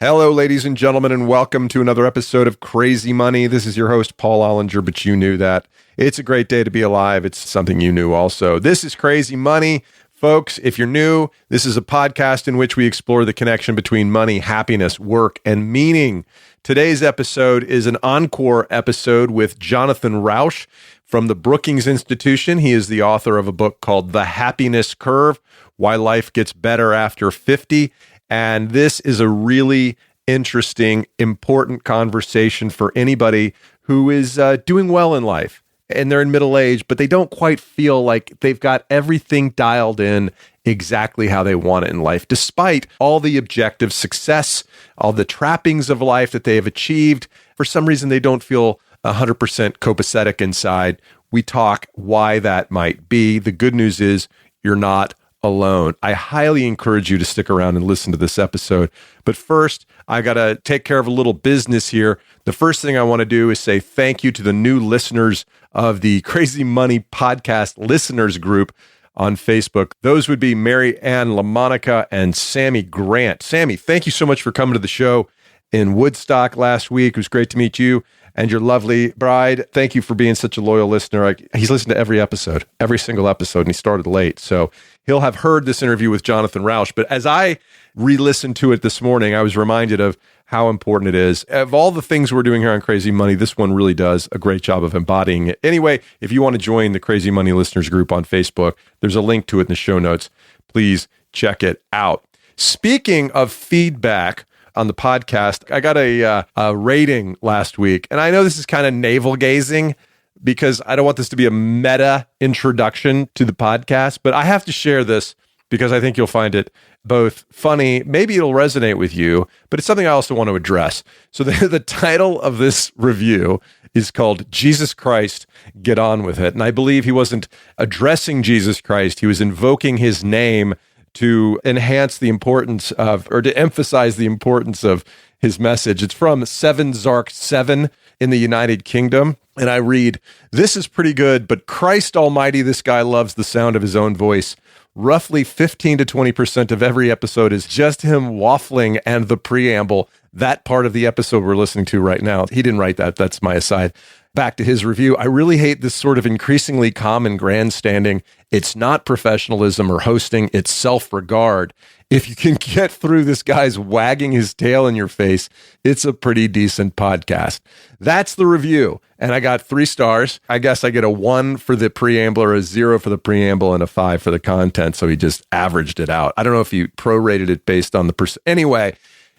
Hello, ladies and gentlemen, and welcome to another episode of Crazy Money. This is your host, Paul Ollinger, but you knew that. It's a great day to be alive. It's something you knew also. This is Crazy Money. Folks, if you're new, this is a podcast in which we explore the connection between money, happiness, work, and meaning. Today's episode is an encore episode with Jonathan Rauch from the Brookings Institution. He is the author of a book called The Happiness Curve, Why Life Gets Better After 50. And this is a really interesting, important conversation for anybody who is doing well in life and they're in middle age, but they don't quite feel like they've got everything dialed in exactly how they want it in life, despite all the objective success, all the trappings of life that they have achieved. For some reason, they don't feel 100% copacetic inside. We talk why that might be. The good news is you're not alone. I highly encourage you to stick around and listen to this episode. But first, I got to take care of a little business here. The first thing I want to do is say thank you to the new listeners of the Crazy Money Podcast Listeners Group on Facebook. Those would be Mary Ann LaMonica and Sammy Grant. Sammy, thank you so much for coming to the show in Woodstock last week. It was great to meet you and your lovely bride. Thank you for being such a loyal listener. He's listened to every episode, every single episode, and he started late. So he'll have heard this interview with Jonathan Rauch. But as I re-listened to it this morning, I was reminded of how important it is. Of all the things we're doing here on Crazy Money, this one really does a great job of embodying it. Anyway, if you want to join the Crazy Money Listeners Group on Facebook, there's a link to it in the show notes. Please check it out. Speaking of feedback on the podcast, I got a rating last week. And I know this is kind of navel-gazing because I don't want this to be a meta introduction to the podcast, but I have to share this because I think you'll find it both funny, maybe it'll resonate with you, but it's something I also want to address. So the title of this review is called Jesus Christ, Get On With It. And I believe he wasn't addressing Jesus Christ. He was invoking his name to enhance the importance of, or to emphasize the importance of his message. It's from 7 Zark 7 in the United Kingdom. And I read, "This is pretty good, but Christ Almighty, this guy loves the sound of his own voice. Roughly 15 to 20% of every episode is just him waffling and the preamble." That part of the episode we're listening to right now. He didn't write that. That's my aside. Back to his review. "I really hate this sort of increasingly common grandstanding. It's not professionalism or hosting. It's self-regard. If you can get through this guy's wagging his tail in your face, it's a pretty decent podcast." That's the review. And I got 3 stars. I guess I get a 1 for the preamble or a 0 for the preamble and a 5 for the content. So he just averaged it out. I don't know if he prorated it based on the Anyway,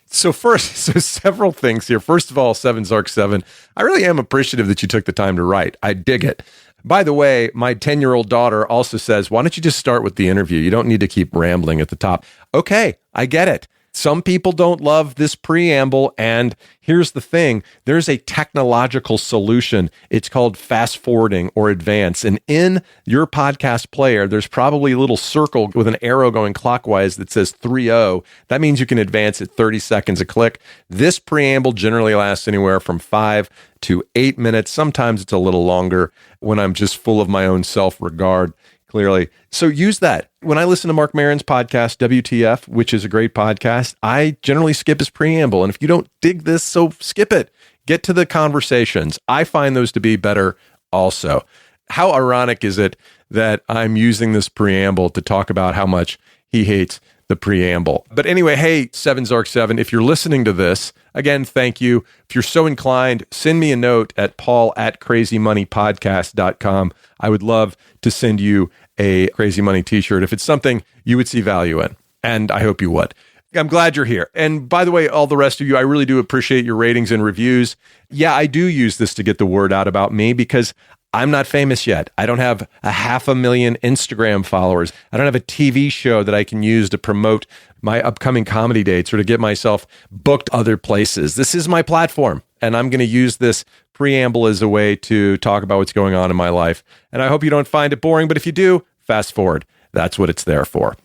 so several things here. First of all, 7 Zark 7, I really am appreciative that you took the time to write. I dig it. By the way, my 10-year-old daughter also says, why don't you just start with the interview? You don't need to keep rambling at the top. Okay, I get it. Some people don't love this preamble, and here's the thing. There's a technological solution. It's called fast forwarding or advance. And in your podcast player, there's probably a little circle with an arrow going clockwise that says 3.0. That means you can advance it 30 seconds a click. This preamble generally lasts anywhere from 5 to 8 minutes. Sometimes it's a little longer when I'm just full of my own self-regard. Clearly. So use that. When I listen to Mark Maron's podcast, WTF, which is a great podcast, I generally skip his preamble. And if you don't dig this, so skip it. Get to the conversations. I find those to be better also. How ironic is it that I'm using this preamble to talk about how much he hates the preamble? But anyway, hey, 7 Zark 7, if you're listening to this, again, thank you. If you're so inclined, send me a note at paul@crazymoneypodcast.com. I would love to send you a Crazy Money t-shirt if it's something you would see value in. And I hope you would. I'm glad you're here. And by the way, all the rest of you, I really do appreciate your ratings and reviews. Yeah, I do use this to get the word out about me because I'm not famous yet. I don't have 500,000 Instagram followers. I don't have a TV show that I can use to promote my upcoming comedy dates or to get myself booked other places. This is my platform, and I'm going to use this preamble as a way to talk about what's going on in my life. And I hope you don't find it boring, but if you do, fast forward. That's what it's there for.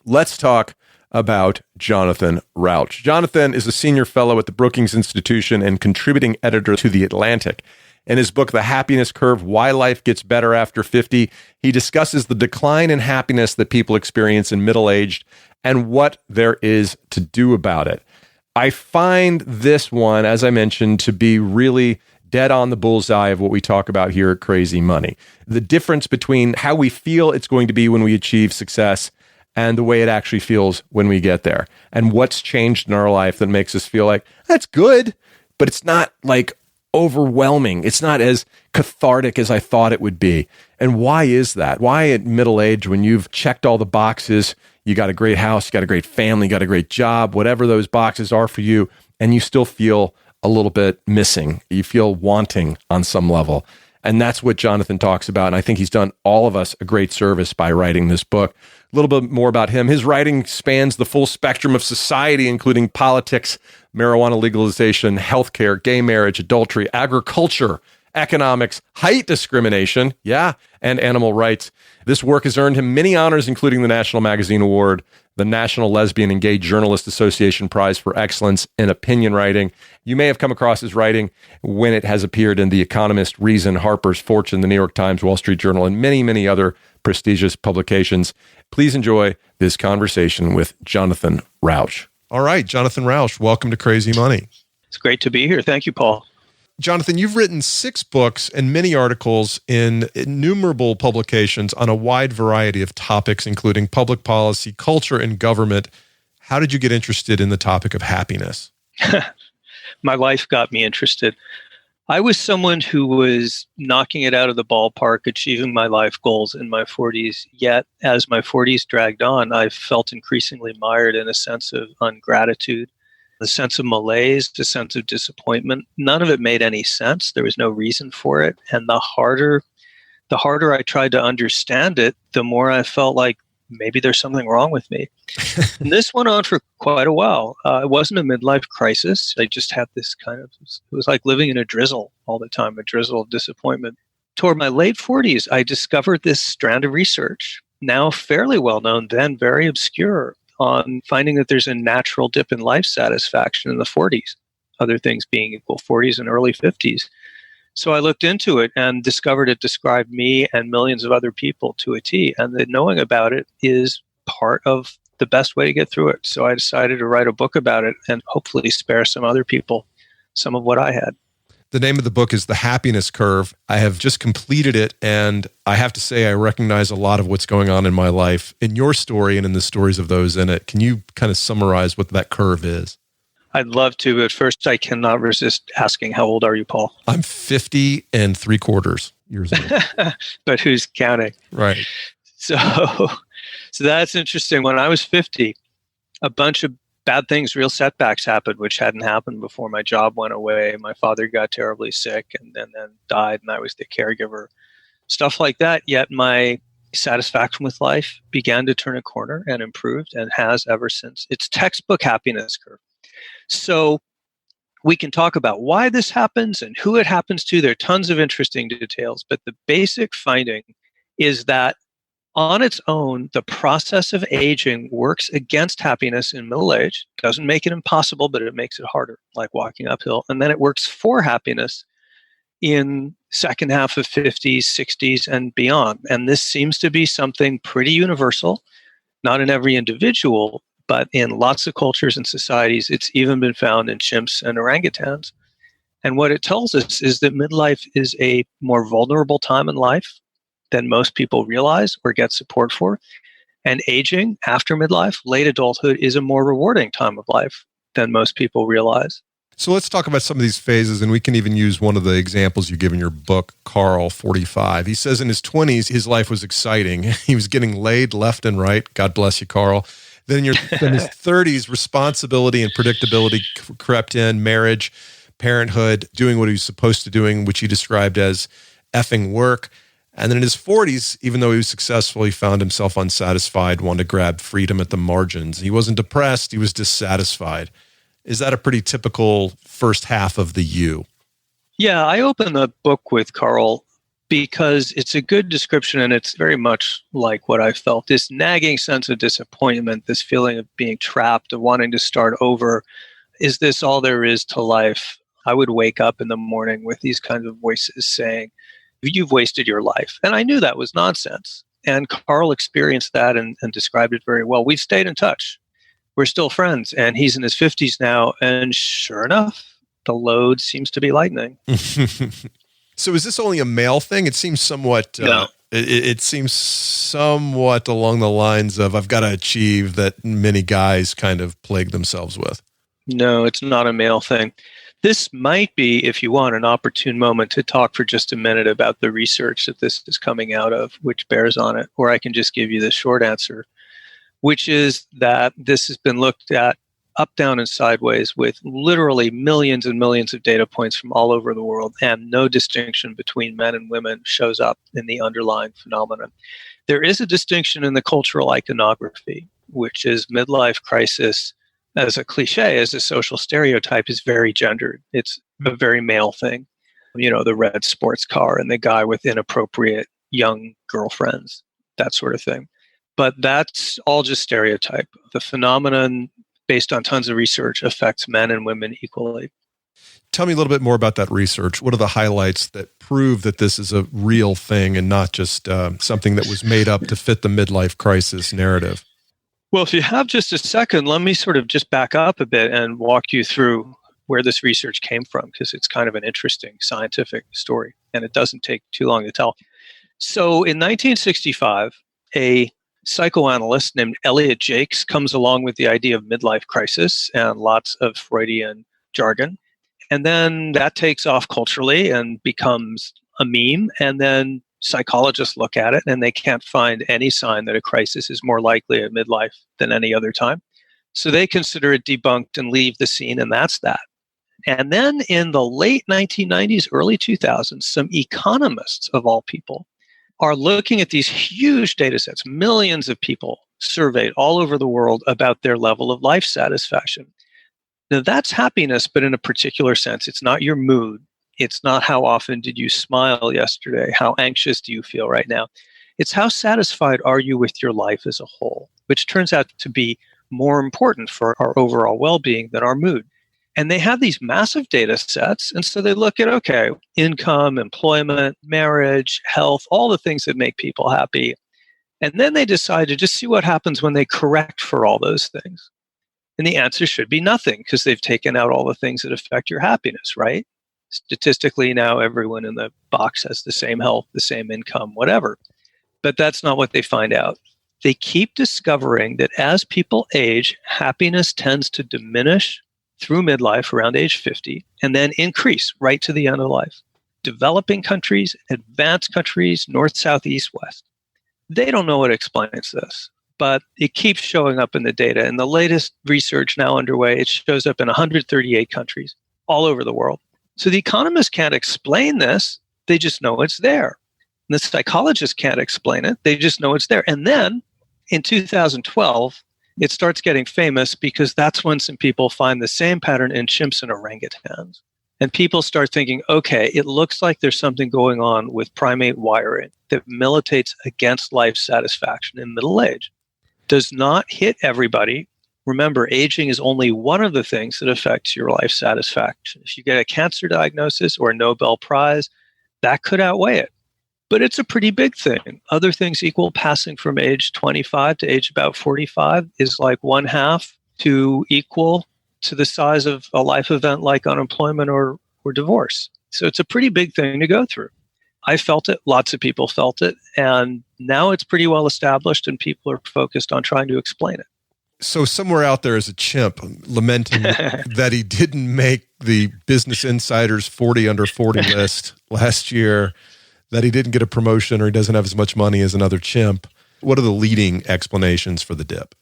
Let's talk about Jonathan Rauch. Jonathan is a senior fellow at the Brookings Institution and contributing editor to The Atlantic. In his book, The Happiness Curve, Why Life Gets Better After 50, he discusses the decline in happiness that people experience in middle-aged and what there is to do about it. I find this one, as I mentioned, to be really dead on the bullseye of what we talk about here at Crazy Money. The difference between how we feel it's going to be when we achieve success and the way it actually feels when we get there. And what's changed in our life that makes us feel like, that's good, but it's not like overwhelming. It's not as cathartic as I thought it would be. And why is that? Why at middle age, when you've checked all the boxes, you got a great house, you got a great family, you got a great job, whatever those boxes are for you, and you still feel a little bit missing. You feel wanting on some level. And that's what Jonathan talks about. And I think he's done all of us a great service by writing this book. A little bit more about him. His writing spans the full spectrum of society, including politics, marijuana legalization, healthcare, gay marriage, adultery, agriculture, economics, height discrimination, and animal rights. This work has earned him many honors, including the National Magazine Award, the National Lesbian and Gay Journalist Association Prize for Excellence in Opinion Writing. You may have come across his writing when it has appeared in The Economist, Reason, Harper's, Fortune, the New York Times, Wall Street Journal, and many, many other prestigious publications. Please enjoy this conversation with Jonathan Rauch. All right, Jonathan Rauch, welcome to Crazy Money. It's great to be here. Thank you, Paul. Jonathan, you've written 6 books and many articles in innumerable publications on a wide variety of topics, including public policy, culture, and government. How did you get interested in the topic of happiness? My life got me interested. I was someone who was knocking it out of the ballpark, achieving my life goals in my 40s. Yet, as my 40s dragged on, I felt increasingly mired in a sense of ungratitude, a sense of malaise, a sense of disappointment. None of it made any sense. There was no reason for it. And the harder I tried to understand it, the more I felt like maybe there's something wrong with me. And this went on for quite a while. It wasn't a midlife crisis. I just had this it was like living in a drizzle all the time, a drizzle of disappointment. Toward my late 40s, I discovered this strand of research, now fairly well known, then very obscure, on finding that there's a natural dip in life satisfaction in the 40s, other things being equal, 40s and early 50s. So I looked into it and discovered it described me and millions of other people to a T, and that knowing about it is part of the best way to get through it. So I decided to write a book about it and hopefully spare some other people some of what I had. The name of the book is The Happiness Curve. I have just completed it, and I have to say I recognize a lot of what's going on in my life in your story and in the stories of those in it. Can you kind of summarize what that curve is? I'd love to, but first I cannot resist asking, how old are you, Paul? I'm 50 and 3/4 years old. But who's counting? Right. So that's interesting. When I was 50, a bunch of bad things, real setbacks happened, which hadn't happened before. My job went away. My father got terribly sick and then died, and I was the caregiver. Stuff like that. Yet my satisfaction with life began to turn a corner and improved, and has ever since. It's textbook happiness curve. So we can talk about why this happens and who it happens to. There are tons of interesting details, but the basic finding is that on its own, the process of aging works against happiness in middle age. Doesn't make it impossible, but it makes it harder, like walking uphill. And then it works for happiness in second half of 50s, 60s, and beyond. And this seems to be something pretty universal, not in every individual, but in lots of cultures and societies. It's even been found in chimps and orangutans. And what it tells us is that midlife is a more vulnerable time in life than most people realize or get support for. And aging after midlife, late adulthood, is a more rewarding time of life than most people realize. So let's talk about some of these phases, and we can even use one of the examples you give in your book, Carl, 45. He says in his 20s, his life was exciting. He was getting laid left and right. God bless you, Carl. Then in his 30s, responsibility and predictability crept in, marriage, parenthood, doing what he was supposed to doing, which he described as effing work. And then in his 40s, even though he was successful, he found himself unsatisfied, wanted to grab freedom at the margins. He wasn't depressed, he was dissatisfied. Is that a pretty typical first half of the you? Yeah, I open the book with Carl because it's a good description, and it's very much like what I felt. This nagging sense of disappointment, this feeling of being trapped, of wanting to start over. Is this all there is to life? I would wake up in the morning with these kinds of voices saying, you've wasted your life. And I knew that was nonsense. And Carl experienced that and described it very well. We've stayed in touch. we're still friends. And he's in his 50s now. And sure enough, the load seems to be lightening. So is this only a male thing? It seems somewhat, No. it seems somewhat along the lines of I've got to achieve that many guys kind of plague themselves with. No, it's not a male thing. This might be, if you want, an opportune moment to talk for just a minute about the research that this is coming out of, which bears on it, or I can just give you the short answer, which is that this has been looked at up, down, and sideways with literally millions and millions of data points from all over the world, and no distinction between men and women shows up in the underlying phenomenon. There is a distinction in the cultural iconography, which is midlife crisis as a cliche, as a social stereotype, is very gendered. It's a very male thing. The red sports car and the guy with inappropriate young girlfriends, that sort of thing. But that's all just stereotype. The phenomenon, based on tons of research, affects men and women equally. Tell me a little bit more about that research. What are the highlights that prove that this is a real thing and not just something that was made up to fit the midlife crisis narrative? Well, if you have just a second, let me sort of just back up a bit and walk you through where this research came from, because it's kind of an interesting scientific story, and it doesn't take too long to tell. So in 1965, a psychoanalyst named Elliot Jakes comes along with the idea of midlife crisis and lots of Freudian jargon. And then that takes off culturally and becomes a meme. And then psychologists look at it and they can't find any sign that a crisis is more likely at midlife than any other time. So they consider it debunked and leave the scene, and that's that. And then in the late 1990s, early 2000s, some economists of all people are looking at these huge data sets, millions of people surveyed all over the world about their level of life satisfaction. Now that's happiness, but in a particular sense. It's not your mood. It's not how often did you smile yesterday? How anxious do you feel right now? It's how satisfied are you with your life as a whole, which turns out to be more important for our overall well-being than our mood. And they have these massive data sets. And so they look at, okay, income, employment, marriage, health, all the things that make people happy. And then they decide to just see what happens when they correct for all those things. And the answer should be nothing, because they've taken out all the things that affect your happiness, right? Statistically, now everyone in the box has the same health, the same income, whatever. But that's not what they find out. They keep discovering that as people age, happiness tends to diminish through midlife around age 50 and then increase right to the end of life. Developing countries, advanced countries, north, south, east, west. They don't know what explains this, but it keeps showing up in the data. In the latest research now underway, it shows up in 138 countries all over the world. So the economists can't explain this. They just know it's there. And the psychologists can't explain it. They just know it's there. And then in 2012, it starts getting famous because that's when some people find the same pattern in chimps and orangutans. And people start thinking, okay, it looks like there's something going on with primate wiring that militates against life satisfaction in middle age. Does not hit everybody. Remember, aging is only one of the things that affects your life satisfaction. If you get a cancer diagnosis or a Nobel Prize, that could outweigh it. But it's a pretty big thing. Other things equal, passing from age 25 to age about 45 is like 1/2 to equal to the size of a life event like unemployment or divorce. So it's a pretty big thing to go through. I felt it. Lots of people felt it. And now it's pretty well established and people are focused on trying to explain it. So somewhere out there is a chimp lamenting that he didn't make the Business Insider's 40 under 40 list last year, that he didn't get a promotion or he doesn't have as much money as another chimp. What are the leading explanations for the dip?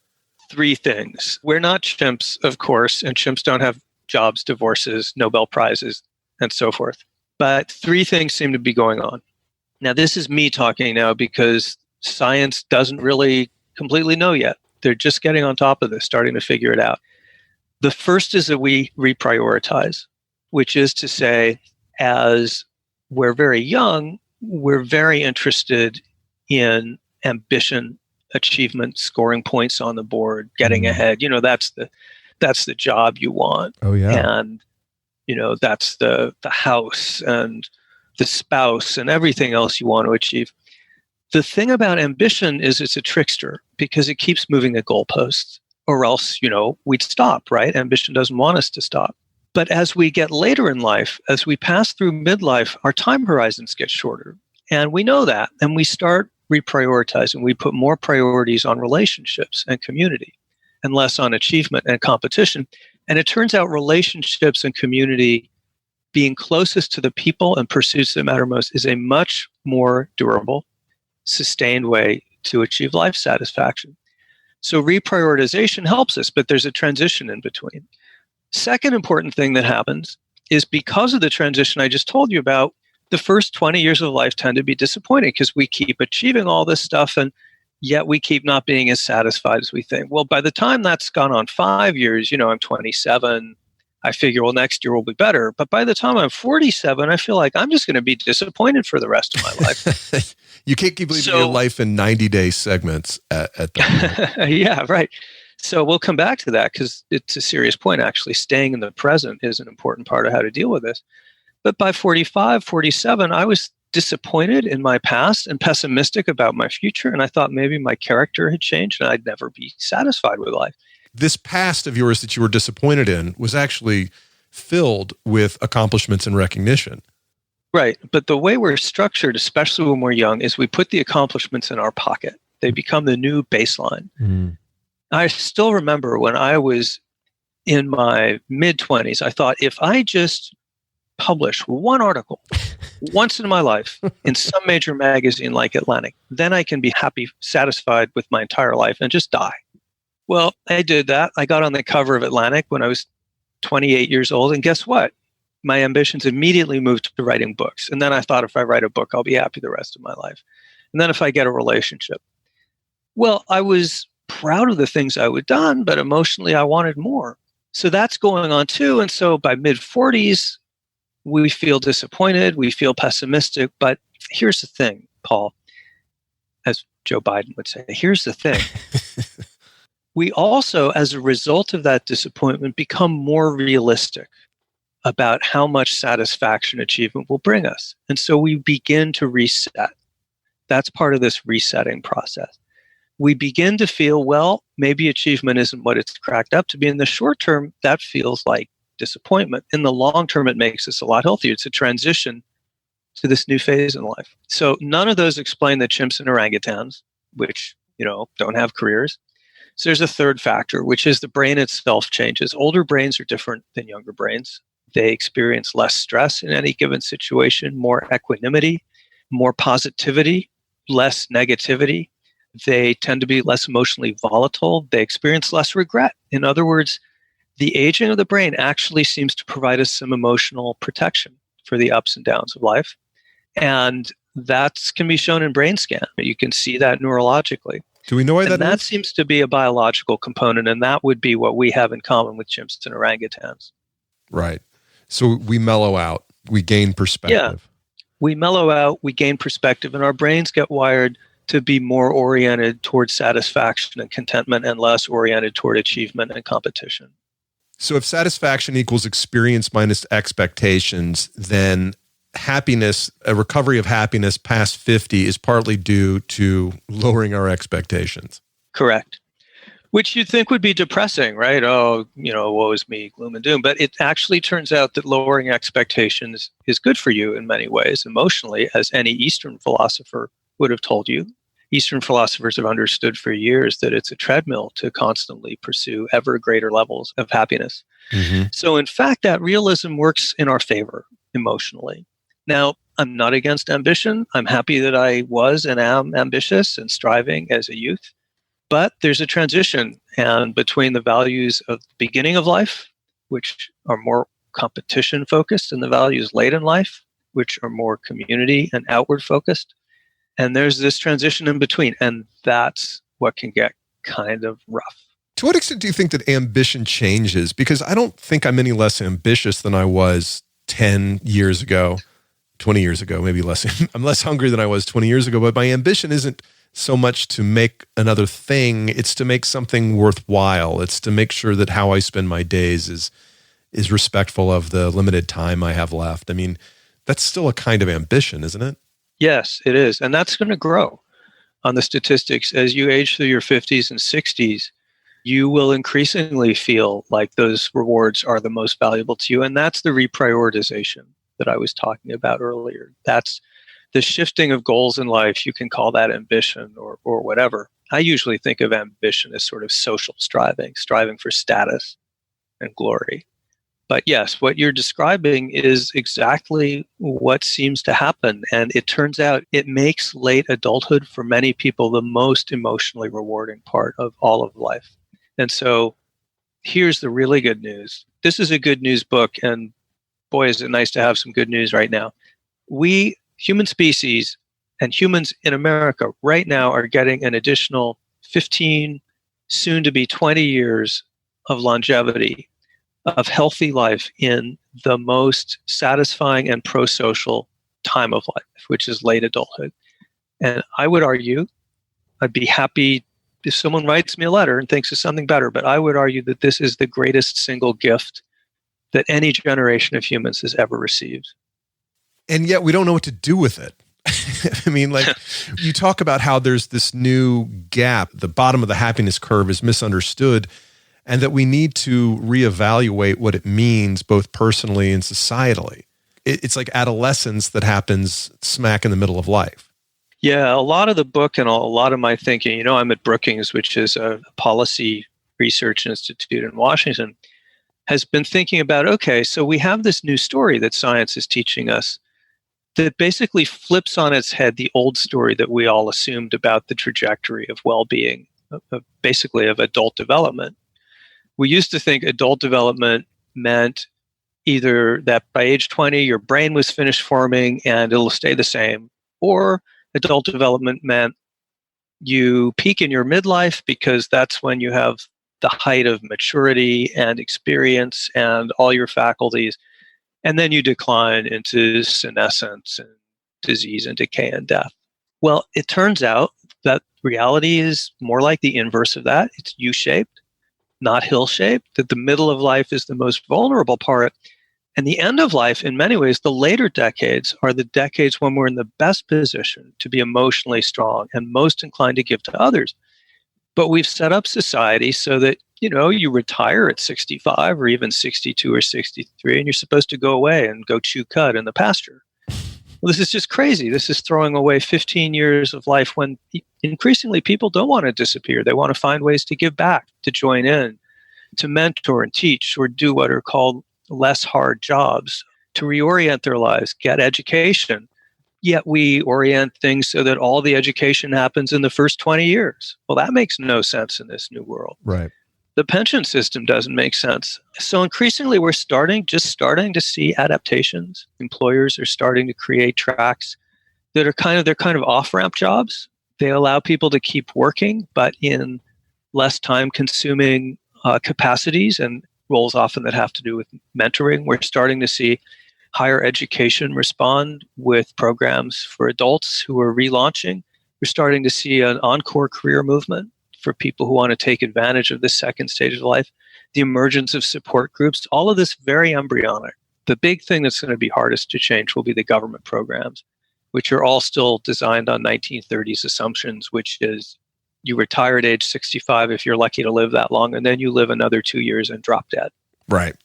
3 things. We're not chimps, of course, and chimps don't have jobs, divorces, Nobel Prizes, and so forth. But 3 things seem to be going on. Now, this is me talking now because science doesn't really completely know yet. They're just getting on top of this, starting to figure it out. The first is that we reprioritize, which is to say, as we're very young, we're very interested in ambition, achievement, scoring points on the board, getting ahead. You know, that's the job you want. Oh yeah. And you know, that's the house and the spouse and everything else you want to achieve. The thing about ambition is it's a trickster because it keeps moving the goalposts. or else, we'd stop, right? Ambition doesn't want us to stop. But as we get later in life, as we pass through midlife, our time horizons get shorter. And we know that. And we start reprioritizing. We put more priorities on relationships and community and less on achievement and competition. And it turns out relationships and community, being closest to the people and pursuits that matter most, is a much more durable, sustained way to achieve life satisfaction. So reprioritization helps us, but there's a transition in between. Second important thing that happens is because of the transition I just told you about, the first 20 years of life tend to be disappointing because we keep achieving all this stuff and yet we keep not being as satisfied as we think. Well, by the time that's gone on 5 years, I'm 27, I figure, well, next year will be better. But by the time I'm 47, I feel like I'm just going to be disappointed for the rest of my life. You can't keep living your life in 90-day segments at that point. Yeah, right. So we'll come back to that because it's a serious point, actually. Staying in the present is an important part of how to deal with this. But by 45, 47, I was disappointed in my past and pessimistic about my future. And I thought maybe my character had changed and I'd never be satisfied with life. This past of yours that you were disappointed in was actually filled with accomplishments and recognition. Right. But the way we're structured, especially when we're young, is we put the accomplishments in our pocket. They become the new baseline. I still remember when I was in my mid-20s, I thought if I just publish one article once in my life in some major magazine like Atlantic, then I can be happy, satisfied with my entire life and just die. Well, I did that. I got on the cover of Atlantic when I was 28 years old. And guess what? My ambitions immediately moved to writing books. And then I thought if I write a book, I'll be happy the rest of my life. And then if I get a relationship. Well, I was proud of the things I had done, but emotionally I wanted more. So that's going on too. And so by mid-40s, we feel disappointed, we feel pessimistic. But here's the thing, Paul, as Joe Biden would say, here's the thing. We also, as a result of that disappointment, become more realistic about how much satisfaction achievement will bring us. And so we begin to reset. That's part of this resetting process. We begin to feel, well, maybe achievement isn't what it's cracked up to be. In the short term, that feels like disappointment. In the long term, it makes us a lot healthier. It's a transition to this new phase in life. So none of those explain the chimps and orangutans, which, don't have careers. So there's a third factor, which is the brain itself changes. Older brains are different than younger brains. They experience less stress in any given situation, more equanimity, more positivity, less negativity. They tend to be less emotionally volatile. They experience less regret. In other words, the aging of the brain actually seems to provide us some emotional protection for the ups and downs of life. And that can be shown in brain scan. You can see that neurologically. Do we know why that is? That seems to be a biological component, and that would be what we have in common with chimps and orangutans. Right. So we mellow out. We gain perspective. Yeah. We mellow out, we gain perspective, and our brains get wired to be more oriented towards satisfaction and contentment and less oriented toward achievement and competition. So if satisfaction equals experience minus expectations, then happiness, a recovery of happiness past 50 is partly due to lowering our expectations. Correct. Which you'd think would be depressing, right? Oh, woe is me, gloom and doom. But it actually turns out that lowering expectations is good for you in many ways, emotionally, as any Eastern philosopher would have told you. Eastern philosophers have understood for years that it's a treadmill to constantly pursue ever greater levels of happiness. Mm-hmm. So in fact, that realism works in our favor emotionally. Now, I'm not against ambition. I'm happy that I was and am ambitious and striving as a youth. But there's a transition, and between the values of the beginning of life, which are more competition focused, and the values late in life, which are more community and outward focused. And there's this transition in between, and that's what can get kind of rough. To what extent do you think that ambition changes? Because I don't think I'm any less ambitious than I was 10 years ago, 20 years ago, maybe less. I'm less hungry than I was 20 years ago, but my ambition isn't so much to make another thing. It's to make something worthwhile. It's to make sure that how I spend my days is respectful of the limited time I have left. I mean, that's still a kind of ambition, isn't it? Yes, it is. And that's going to grow on the statistics. As you age through your 50s and 60s, you will increasingly feel like those rewards are the most valuable to you. And that's the reprioritization that I was talking about earlier. That's the shifting of goals in life. You can call that ambition or whatever. I usually think of ambition as sort of social striving for status and glory. But yes, what you're describing is exactly what seems to happen. And it turns out it makes late adulthood for many people the most emotionally rewarding part of all of life. And so here's the really good news. This is a good news book, and boy, is it nice to have some good news right now. We, human species and humans in America right now, are getting an additional 15, soon to be 20 years of longevity, of healthy life in the most satisfying and pro-social time of life, which is late adulthood. And I would argue, I'd be happy if someone writes me a letter and thinks of something better, but I would argue that this is the greatest single gift that any generation of humans has ever received. And yet we don't know what to do with it. I mean, like you talk about how there's this new gap, the bottom of the happiness curve is misunderstood, and that we need to reevaluate what it means both personally and societally. It's like adolescence that happens smack in the middle of life. Yeah, a lot of the book and a lot of my thinking, I'm at Brookings, which is a policy research institute in Washington, has been thinking about, okay, so we have this new story that science is teaching us that basically flips on its head the old story that we all assumed about the trajectory of well-being, basically of adult development. We used to think adult development meant either that by age 20, your brain was finished forming and it'll stay the same, or adult development meant you peak in your midlife because that's when you have the height of maturity and experience and all your faculties, and then you decline into senescence and disease and decay and death. Well, it turns out that reality is more like the inverse of that. It's U-shaped, not hill-shaped, that the middle of life is the most vulnerable part. And the end of life, in many ways, the later decades are the decades when we're in the best position to be emotionally strong and most inclined to give to others. But we've set up society so that, you retire at 65 or even 62 or 63, and you're supposed to go away and go chew cud in the pasture. Well, this is just crazy. This is throwing away 15 years of life when increasingly people don't want to disappear. They want to find ways to give back, to join in, to mentor and teach, or do what are called less hard jobs, to reorient their lives, get education. Yet we orient things so that all the education happens in the first 20 years. Well, that makes no sense in this new world. Right. The pension system doesn't make sense. So increasingly we're starting to see adaptations. Employers are starting to create tracks that are kind of off-ramp jobs. They allow people to keep working, but in less time-consuming capacities and roles often that have to do with mentoring. We're starting to see higher education respond with programs for adults who are relaunching. We're starting to see an encore career movement for people who want to take advantage of this second stage of life. The emergence of support groups, all of this very embryonic. The big thing that's going to be hardest to change will be the government programs, which are all still designed on 1930s assumptions, which is you retire at age 65 if you're lucky to live that long, and then you live another 2 years and drop dead. Right.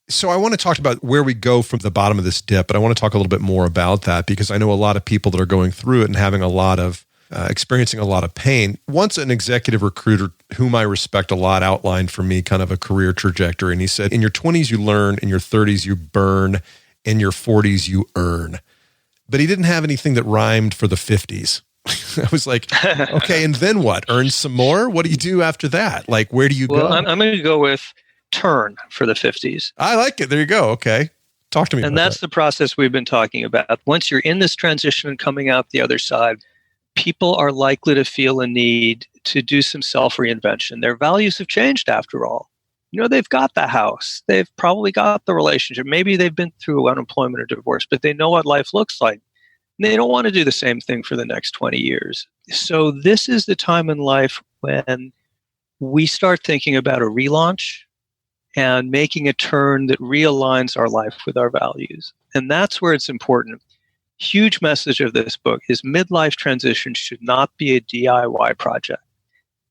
So I want to talk about where we go from the bottom of this dip, but I want to talk a little bit more about that because I know a lot of people that are going through it and having a lot of, experiencing a lot of pain. Once an executive recruiter whom I respect a lot outlined for me kind of a career trajectory, and he said, in your 20s you learn, in your 30s you burn, in your 40s you earn. But he didn't have anything that rhymed for the 50s. I was like, okay, and then what? Earn some more? What do you do after that? Like, where do you go? Well, I'm going to go with turn for the 50s. I like it. There you go. Okay. Talk to me about that. And that's the process we've been talking about. Once you're in this transition and coming out the other side, people are likely to feel a need to do some self-reinvention. Their values have changed after all. They've got the house. They've probably got the relationship. Maybe they've been through unemployment or divorce, but they know what life looks like. They don't want to do the same thing for the next 20 years. So this is the time in life when we start thinking about a relaunch and making a turn that realigns our life with our values. And that's where it's important. Huge message of this book is midlife transition should not be a DIY project.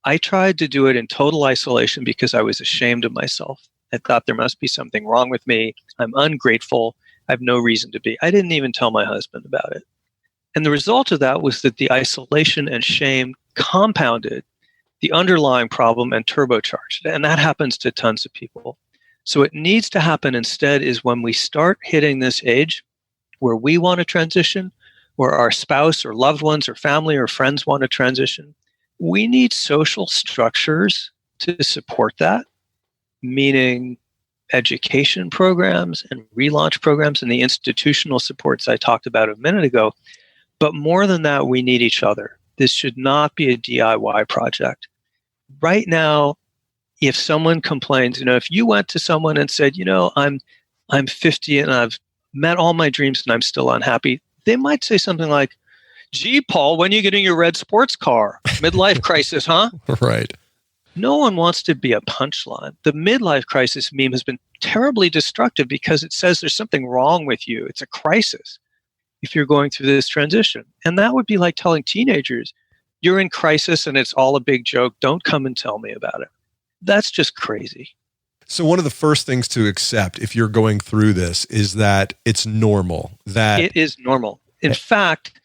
I tried to do it in total isolation because I was ashamed of myself. I thought there must be something wrong with me. I'm ungrateful. I have no reason to be. I didn't even tell my husband about it. And the result of that was that the isolation and shame compounded the underlying problem and turbocharged it. And that happens to tons of people. So what needs to happen instead is when we start hitting this age where we want to transition, where our spouse or loved ones or family or friends want to transition, we need social structures to support that, meaning education programs and relaunch programs and the institutional supports I talked about a minute ago. But more than that, we need each other. This should not be a DIY project. Right now, if someone complains, if you went to someone and said, I'm 50 and I've met all my dreams and I'm still unhappy, they might say something like, gee, Paul, when are you getting your red sports car? Midlife crisis, huh? Right. No one wants to be a punchline. The midlife crisis meme has been terribly destructive because it says there's something wrong with you. It's a crisis if you're going through this transition. And that would be like telling teenagers, you're in crisis and it's all a big joke. Don't come and tell me about it. That's just crazy. So one of the first things to accept if you're going through this is that it's normal. That it is normal. In fact,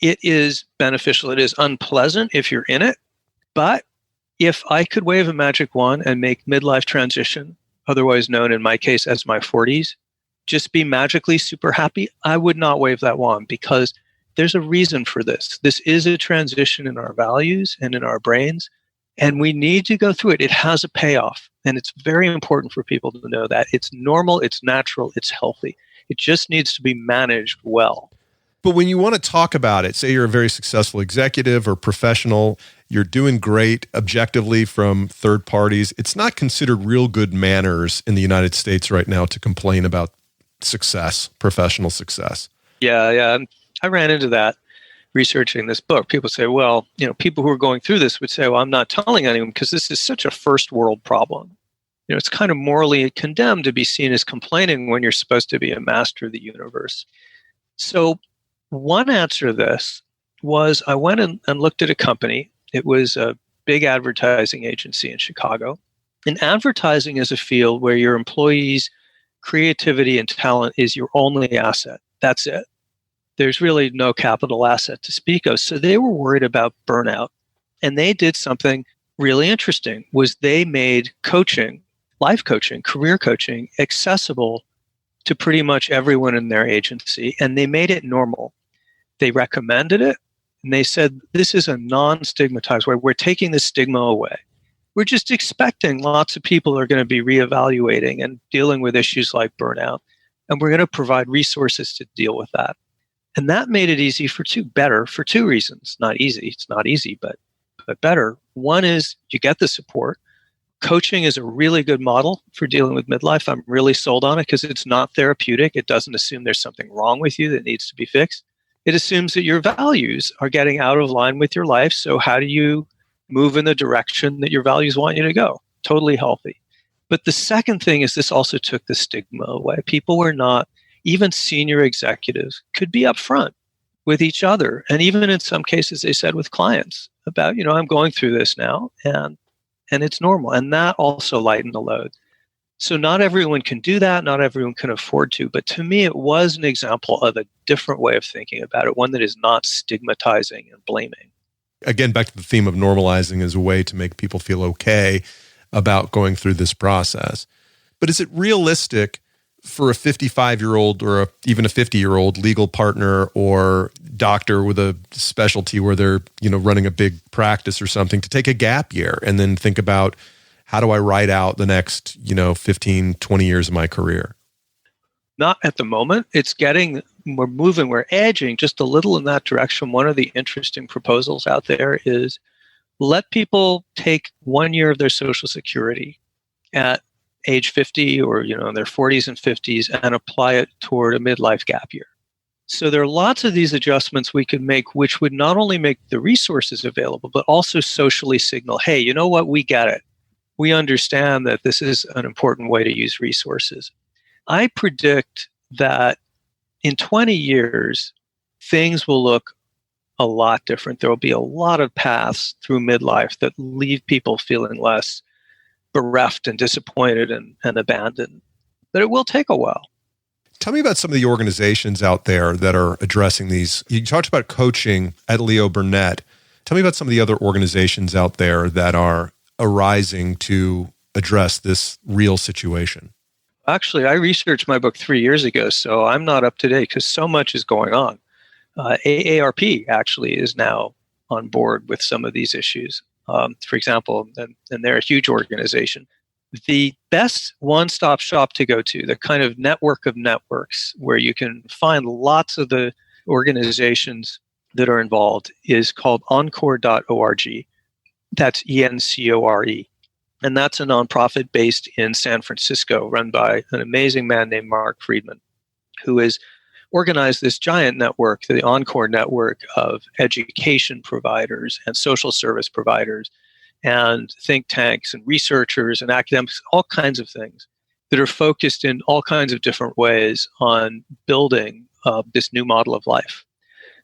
it is beneficial. It is unpleasant if you're in it. But if I could wave a magic wand and make midlife transition, otherwise known in my case as my 40s, just be magically super happy, I would not wave that wand because there's a reason for this. This is a transition in our values and in our brains, and we need to go through it. It has a payoff, and it's very important for people to know that. It's normal, it's natural, it's healthy. It just needs to be managed well. But when you want to talk about it, say you're a very successful executive or professional, you're doing great objectively from third parties, it's not considered real good manners in the United States right now to complain about success, professional success. Yeah. I ran into that researching this book. People say, well, people who are going through this would say, well, I'm not telling anyone because this is such a first world problem. It's kind of morally condemned to be seen as complaining when you're supposed to be a master of the universe. So one answer to this was I went and looked at a company. It was a big advertising agency in Chicago. And advertising is a field where your employees' creativity and talent is your only asset. That's it. There's really no capital asset to speak of. So they were worried about burnout. And they did something really interesting, was they made coaching, life coaching, career coaching, accessible to pretty much everyone in their agency. And they made it normal. They recommended it. And they said, this is a non-stigmatized way. We're taking the stigma away. We're just expecting lots of people are going to be reevaluating and dealing with issues like burnout. And we're going to provide resources to deal with that. And that made it easy better for two reasons. Not easy, it's not easy, but better. One is you get the support. Coaching is a really good model for dealing with midlife. I'm really sold on it because it's not therapeutic. It doesn't assume there's something wrong with you that needs to be fixed. It assumes that your values are getting out of line with your life. So how do you move in the direction that your values want you to go? Totally healthy. But the second thing is this also took the stigma away. People were not, even senior executives could be upfront with each other. And even in some cases, they said with clients about, I'm going through this now and it's normal. And that also lightened the load. So not everyone can do that. Not everyone can afford to. But to me, it was an example of a different way of thinking about it, one that is not stigmatizing and blaming. Again, back to the theme of normalizing as a way to make people feel okay about going through this process. But is it realistic for a 55-year-old or even a 50-year-old legal partner or doctor with a specialty where they're, running a big practice or something to take a gap year and then think about how do I ride out the next, 15, 20 years of my career? Not at the moment. We're moving, we're edging just a little in that direction. One of the interesting proposals out there is let people take 1 year of their Social Security at age 50 or, in their 40s and 50s and apply it toward a midlife gap year. So there are lots of these adjustments we could make, which would not only make the resources available, but also socially signal, hey, you know what? We get it. We understand that this is an important way to use resources. I predict that in 20 years, things will look a lot different. There will be a lot of paths through midlife that leave people feeling less bereft and disappointed and abandoned. But it will take a while. Tell me about some of the organizations out there that are addressing these. You talked about coaching at Leo Burnett. Tell me about some of the other organizations out there that are arising to address this real situation. Actually, I researched my book 3 years ago, so I'm not up to date because so much is going on. AARP actually is now on board with some of these issues. For example, and they're a huge organization. The best one-stop shop to go to, the kind of network of networks where you can find lots of the organizations that are involved, is called encore.org. That's ENCORE. And that's a nonprofit based in San Francisco, run by an amazing man named Mark Friedman, who has organized this giant network, the Encore network of education providers and social service providers and think tanks and researchers and academics, all kinds of things that are focused in all kinds of different ways on building this new model of life.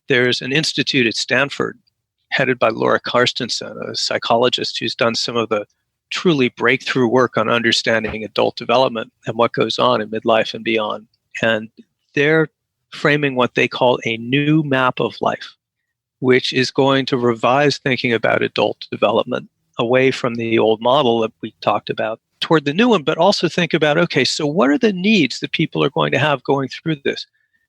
There's an institute at Stanford headed by Laura Carstensen, a psychologist who's done some of the truly breakthrough work on understanding adult development and what goes on in midlife and beyond. And they're framing what they call a new map of life, which is going to revise thinking about adult development away from the old model that we talked about toward the new one, but also think about, okay, so what are the needs that people are going to have going through this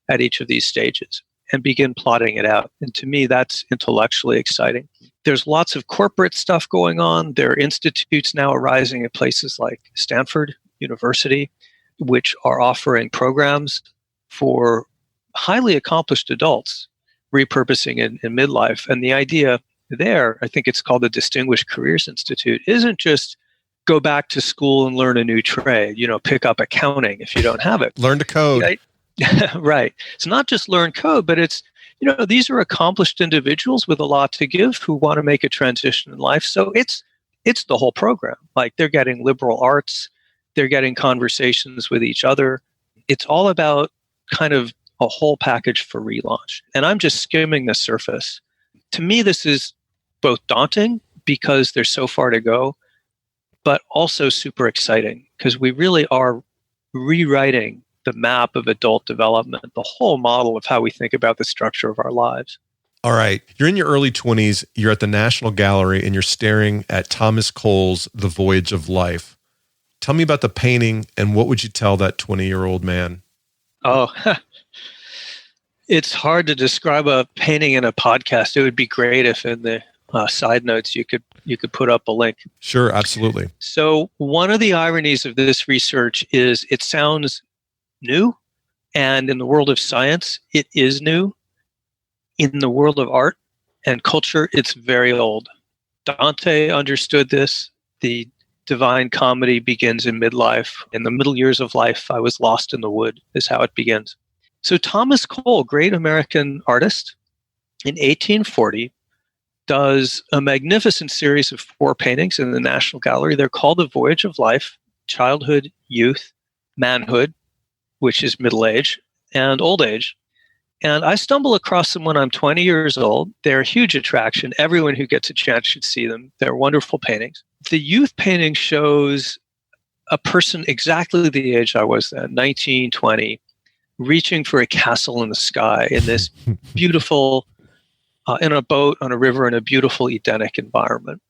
at each of these stages, and begin plotting it out. And to me, that's intellectually exciting. There's lots of corporate stuff going on. There are institutes now arising at places like Stanford University, which are offering programs for highly accomplished adults repurposing in midlife. And the idea there, I think it's called the Distinguished Careers Institute, isn't just go back to school and learn a new trade, pick up accounting if you don't have it. Learn to code. Right? Right. It's not just learn code, but it's, these are accomplished individuals with a lot to give who want to make a transition in life. So it's the whole program. Like, they're getting liberal arts, they're getting conversations with each other. It's all about kind of a whole package for relaunch. And I'm just skimming the surface. To me, this is both daunting because there's so far to go, but also super exciting because we really are rewriting the map of adult development, the whole model of how we think about the structure of our lives. All right. You're in your early 20s. You're at the National Gallery and you're staring at Thomas Cole's The Voyage of Life. Tell me about the painting and what would you tell that 20-year-old man? Oh, it's hard to describe a painting in a podcast. It would be great if in the side notes you could put up a link. Sure, absolutely. So one of the ironies of this research is it sounds new, and in the world of science, it is new. In the world of art and culture, it's very old. Dante understood this. The Divine Comedy begins in midlife. In the middle years of life, I was lost in the wood, is how it begins. So Thomas Cole, great American artist, in 1840, does a magnificent series of 4 paintings in the National Gallery. They're called The Voyage of Life, Childhood, Youth, Manhood, which is middle age, and old age. And I stumble across them when I'm 20 years old. They're a huge attraction. Everyone who gets a chance should see them. They're wonderful paintings. The youth painting shows a person exactly the age I was then, 19, 20, reaching for a castle in the sky in this beautiful, in a boat on a river in a beautiful Edenic environment.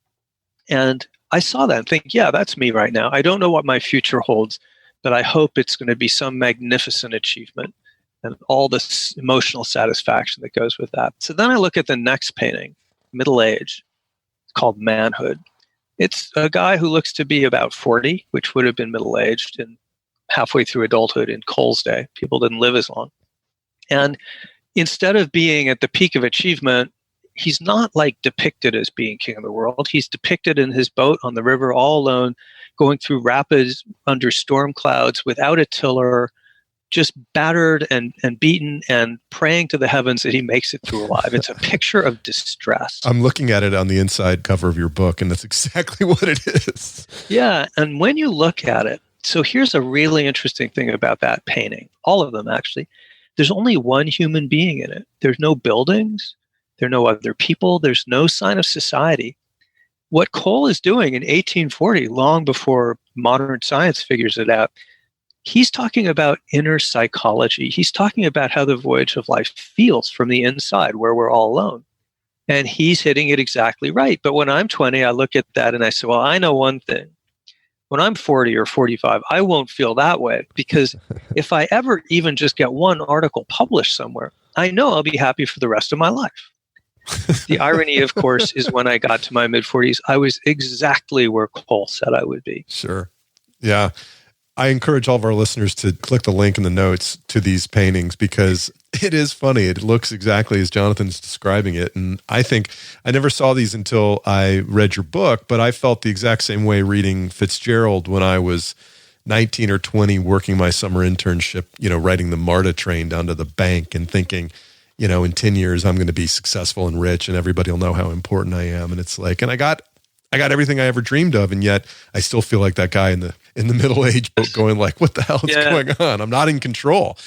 And I saw that and think, yeah, that's me right now. I don't know what my future holds, but I hope it's going to be some magnificent achievement and all this emotional satisfaction that goes with that. So then I look at the next painting, middle age, called Manhood. It's a guy who looks to be about 40, which would have been middle-aged and halfway through adulthood in Cole's day. People didn't live as long. And instead of being at the peak of achievement, he's not like depicted as being king of the world. He's depicted in his boat on the river all alone, going through rapids under storm clouds without a tiller, just battered and beaten and praying to the heavens that he makes it through alive. It's a picture of distress. I'm looking at it on the inside cover of your book, and that's exactly what it is. Yeah, and when you look at it, so here's a really interesting thing about that painting, all of them actually. There's only one human being in it. There's no buildings. There are no other people. There's no sign of society. What Cole is doing in 1840, long before modern science figures it out, he's talking about inner psychology. He's talking about how the voyage of life feels from the inside, where we're all alone. And he's hitting it exactly right. But when I'm 20, I look at that and I say, well, I know one thing. When I'm 40 or 45, I won't feel that way, because if I ever even just get one article published somewhere, I know I'll be happy for the rest of my life. The irony, of course, is when I got to my mid-40s, I was exactly where Cole said I would be. Sure. Yeah. I encourage all of our listeners to click the link in the notes to these paintings, because it is funny. It looks exactly as Jonathan's describing it. And I think I never saw these until I read your book, but I felt the exact same way reading Fitzgerald when I was 19 or 20, working my summer internship, riding the MARTA train down to the bank and thinking, in 10 years, I'm going to be successful and rich and everybody will know how important I am. And it's like, and I got everything I ever dreamed of. And yet I still feel like that guy in the middle age going like, what the hell is going on? I'm not in control,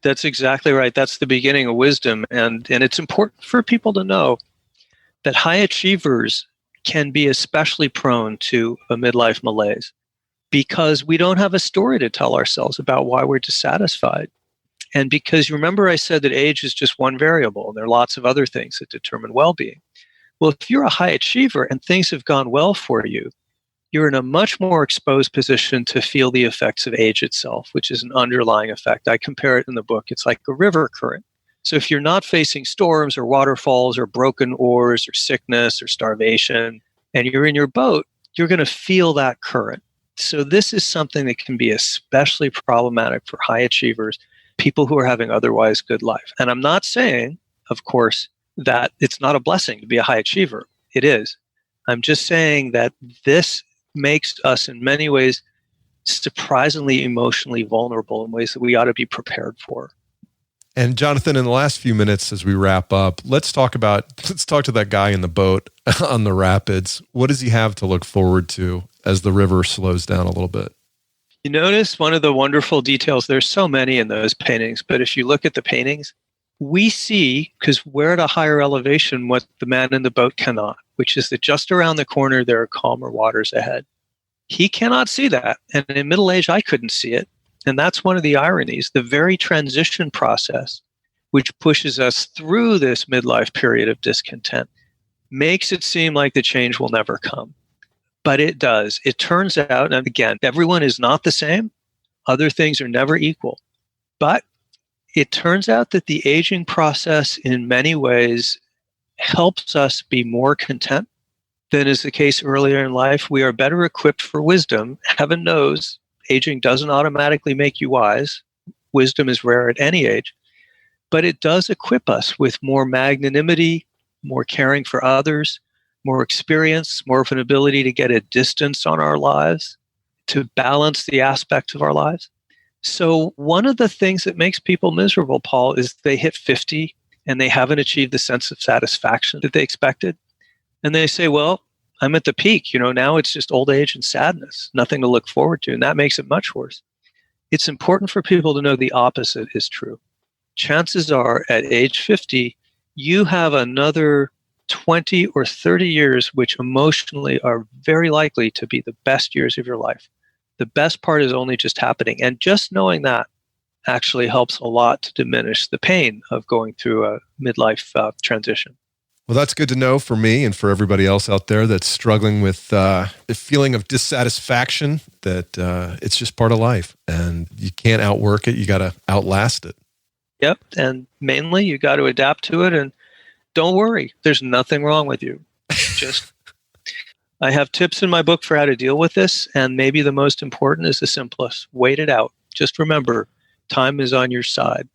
That's exactly right. That's the beginning of wisdom. And it's important for people to know that high achievers can be especially prone to a midlife malaise, because we don't have a story to tell ourselves about why we're dissatisfied. And because you remember I said that age is just one variable, and there are lots of other things that determine well-being. Well, if you're a high achiever and things have gone well for you, you're in a much more exposed position to feel the effects of age itself, which is an underlying effect. I compare it in the book. It's like a river current. So if you're not facing storms or waterfalls or broken oars or sickness or starvation, and you're in your boat, you're going to feel that current. So this is something that can be especially problematic for high achievers, people who are having otherwise good life. And I'm not saying, of course, that it's not a blessing to be a high achiever. It is. I'm just saying that this makes us in many ways surprisingly emotionally vulnerable in ways that we ought to be prepared for. And Jonathan, in the last few minutes as we wrap up, let's talk to that guy in the boat on the rapids. What does he have to look forward to as the river slows down a little bit? You notice one of the wonderful details, there's so many in those paintings, but if you look at the paintings, we see, because we're at a higher elevation, what the man in the boat cannot, which is that just around the corner, there are calmer waters ahead. He cannot see that. And in middle age, I couldn't see it. And that's one of the ironies. The very transition process, which pushes us through this midlife period of discontent, makes it seem like the change will never come. But it does. It turns out, and again, everyone is not the same. Other things are never equal. But it turns out that the aging process in many ways helps us be more content than is the case earlier in life. We are better equipped for wisdom. Heaven knows aging doesn't automatically make you wise. Wisdom is rare at any age. But it does equip us with more magnanimity, more caring for others, more experience, more of an ability to get a distance on our lives, to balance the aspects of our lives. So one of the things that makes people miserable, Paul, is they hit 50 and they haven't achieved the sense of satisfaction that they expected. And they say, well, I'm at the peak. Now it's just old age and sadness, nothing to look forward to. And that makes it much worse. It's important for people to know the opposite is true. Chances are at age 50, you have another 20 or 30 years, which emotionally are very likely to be the best years of your life. The best part is only just happening. And just knowing that actually helps a lot to diminish the pain of going through a midlife transition. Well, that's good to know for me and for everybody else out there that's struggling with a feeling of dissatisfaction, that it's just part of life and you can't outwork it. You got to outlast it. Yep. And mainly you got to adapt to it, and don't worry. There's nothing wrong with you. Just I have tips in my book for how to deal with this, and maybe the most important is the simplest. Wait it out. Just remember, time is on your side.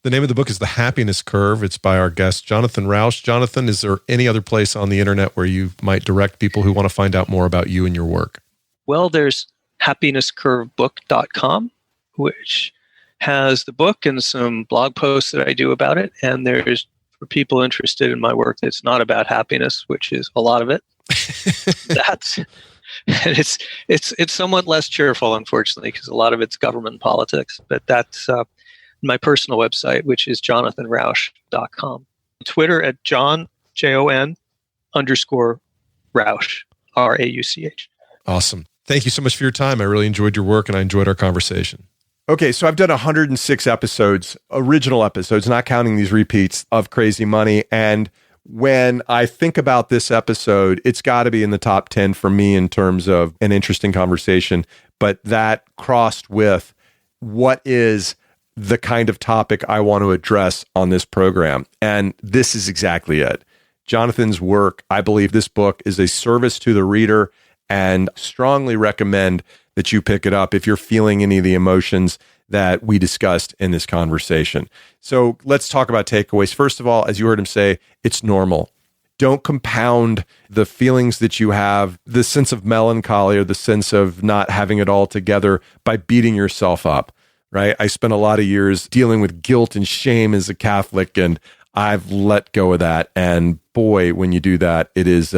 The name of the book is The Happiness Curve. It's by our guest, Jonathan Rauch. Jonathan, is there any other place on the internet where you might direct people who want to find out more about you and your work? Well, there's happinesscurvebook.com, which has the book and some blog posts that I do about it. And there's, for people interested in my work, that's not about happiness, which is a lot of it. It's somewhat less cheerful, unfortunately, because a lot of it's government politics. But that's my personal website, which is jonathanrauch.com. Twitter at John, Jon _ Rouch, Rauch. Awesome. Thank you so much for your time. I really enjoyed your work and I enjoyed our conversation. Okay, so I've done 106 episodes, original episodes, not counting these repeats of Crazy Money. And when I think about this episode, it's got to be in the top 10 for me in terms of an interesting conversation. But that crossed with what is the kind of topic I want to address on this program. And this is exactly it. Jonathan's work, I believe this book is a service to the reader, and strongly recommend that you pick it up if you're feeling any of the emotions that we discussed in this conversation. So let's talk about takeaways. First of all, as you heard him say, it's normal. Don't compound the feelings that you have, the sense of melancholy or the sense of not having it all together by beating yourself up, right? I spent a lot of years dealing with guilt and shame as a Catholic, and I've let go of that. And boy, when you do that, it's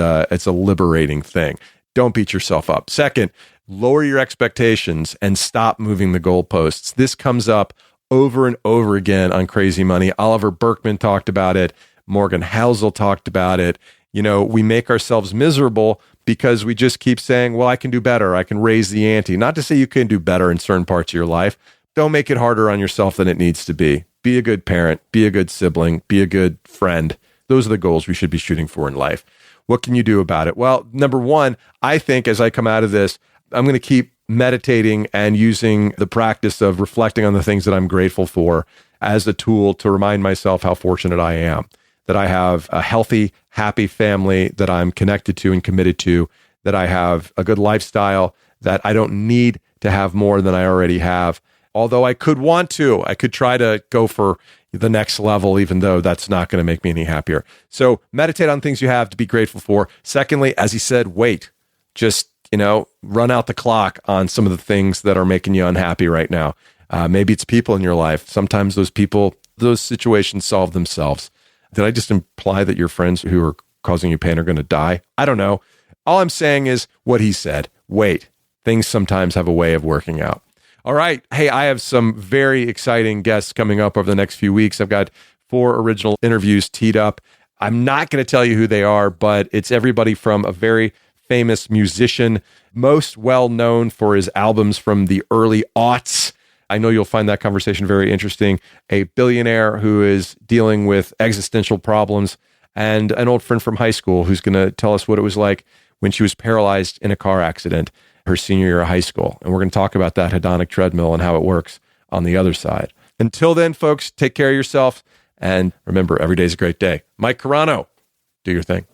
a liberating thing. Don't beat yourself up. Second, lower your expectations and stop moving the goalposts. This comes up over and over again on Crazy Money. Oliver Burkeman talked about it. Morgan Housel talked about it. You know, we make ourselves miserable because we just keep saying, well, I can do better. I can raise the ante. Not to say you can do better in certain parts of your life. Don't make it harder on yourself than it needs to be. Be a good parent, be a good sibling, be a good friend. Those are the goals we should be shooting for in life. What can you do about it? Well, number one, I think as I come out of this, I'm going to keep meditating and using the practice of reflecting on the things that I'm grateful for as a tool to remind myself how fortunate I am, that I have a healthy, happy family that I'm connected to and committed to, that I have a good lifestyle, that I don't need to have more than I already have. Although I could want to, I could try to go for the next level, even though that's not going to make me any happier. So meditate on things you have to be grateful for. Secondly, as he said, wait. Just, run out the clock on some of the things that are making you unhappy right now. Maybe it's people in your life. Sometimes those situations solve themselves. Did I just imply that your friends who are causing you pain are going to die? I don't know. All I'm saying is what he said. Wait. Things sometimes have a way of working out. All right. Hey, I have some very exciting guests coming up over the next few weeks. I've got 4 original interviews teed up. I'm not going to tell you who they are, but it's everybody from a very famous musician, most well known for his albums from the early aughts. I know you'll find that conversation very interesting. A billionaire who is dealing with existential problems, and an old friend from high school who's going to tell us what it was like when she was paralyzed in a car accident her senior year of high school. And we're going to talk about that hedonic treadmill and how it works on the other side. Until then, folks, take care of yourself. And remember, every day's a great day. Mike Carano, do your thing.